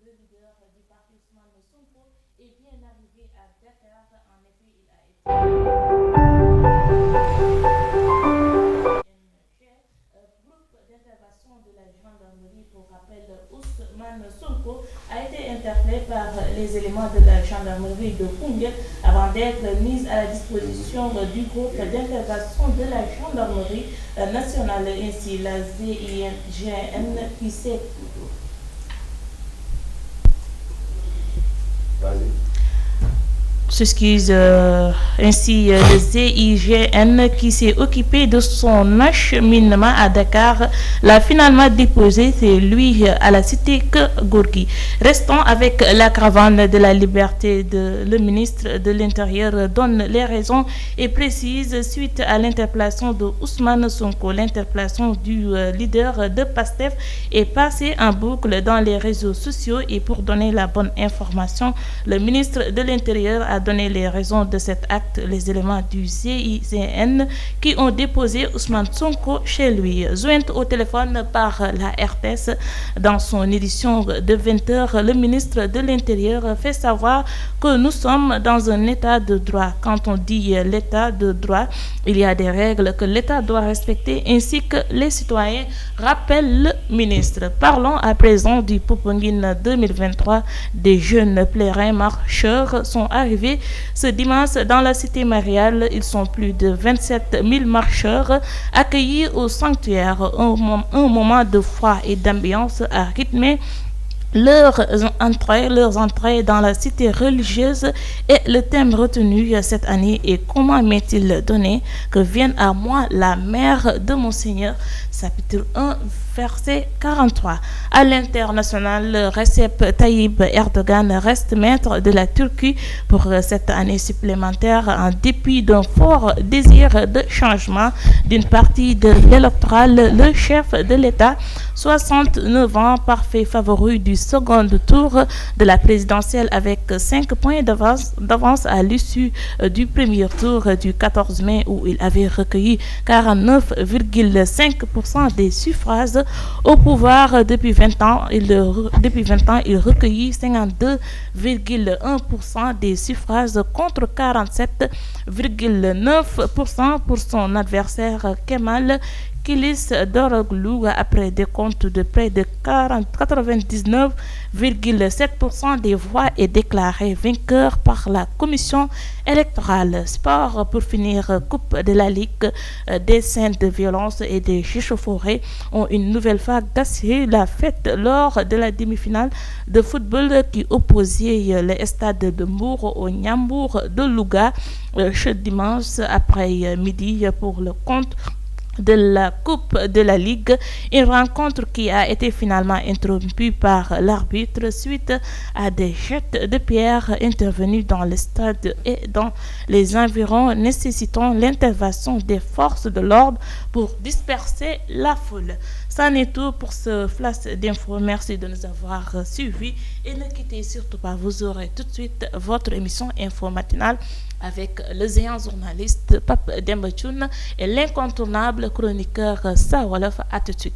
le leader du parti Ousmane Sonko est bien arrivé à Dakar. En effet, il a été groupe d'intervention de la gendarmerie. Pour rappel, Ousmane Sonko a été interpellé par les éléments de la gendarmerie de Koungheul avant d'être mis à la disposition du groupe d'intervention de la gendarmerie nationale. Ainsi, la ZIGN qui s'est s'excuse ainsi le ZIGN qui s'est occupé de son acheminement à Dakar l'a finalement déposé, c'est lui, à la cité Gourgui. Restons avec la caravane de la liberté. Le ministre de l'Intérieur donne les raisons et précise suite à l'interpellation de Ousmane Sonko. L'interpellation du leader de PASTEF est passée en boucle dans les réseaux sociaux et pour donner la bonne information, le ministre de l'Intérieur a donné les raisons de cet acte, les éléments du ZICN qui ont déposé Ousmane Sonko chez lui. Jointe au téléphone par la RTS dans son édition de 20h, le ministre de l'Intérieur fait savoir que nous sommes dans un état de droit. Quand on dit l'état de droit, il y a des règles que l'État doit respecter ainsi que les citoyens, rappelle le ministre. Parlons à présent du Popenguine 2023. Des jeunes pèlerins marcheurs sont arrivés ce dimanche dans la cité mariale. Ils sont plus de 27 000 marcheurs accueillis au sanctuaire. Un moment de foi et d'ambiance a rythmé leurs entrées dans la cité religieuse et le thème retenu cette année est comment m'est-il donné que vienne à moi la mère de mon Seigneur, chapitre 1 verset 43. À l'international, Recep Tayyip Erdogan reste maître de la Turquie pour cette année supplémentaire en dépit d'un fort désir de changement d'une partie de l'électoral. Le chef de l'État, 69 ans, parfait favori du second tour de la présidentielle avec 5 points d'avance à l'issue du premier tour du 14 mai où il avait recueilli 49,5% des suffrages. Au pouvoir depuis 20 ans, il recueillit 52,1% des suffrages contre 47,9% pour son adversaire Kemal Kılıçdaroğlu après des comptes de près de 99,7% des voix est déclaré vainqueur par la commission électorale. Sport pour finir, Coupe de la Ligue, des scènes de violence et des échauffourées ont une nouvelle fois gâché la fête lors de la demi-finale de football qui opposait le stade de Mbour au Ndiambour de Louga ce dimanche après midi pour le compte de la Coupe de la Ligue, une rencontre qui a été finalement interrompue par l'arbitre suite à des jets de pierre intervenus dans le stade et dans les environs nécessitant l'intervention des forces de l'ordre pour disperser la foule. C'en est tout pour ce flash d'infos. Merci de nous avoir suivis et ne quittez surtout pas, vous aurez tout de suite votre émission Info Matinale avec le géant journaliste Pape Demba Thioune et l'incontournable chroniqueur Sawolof. À tout de suite.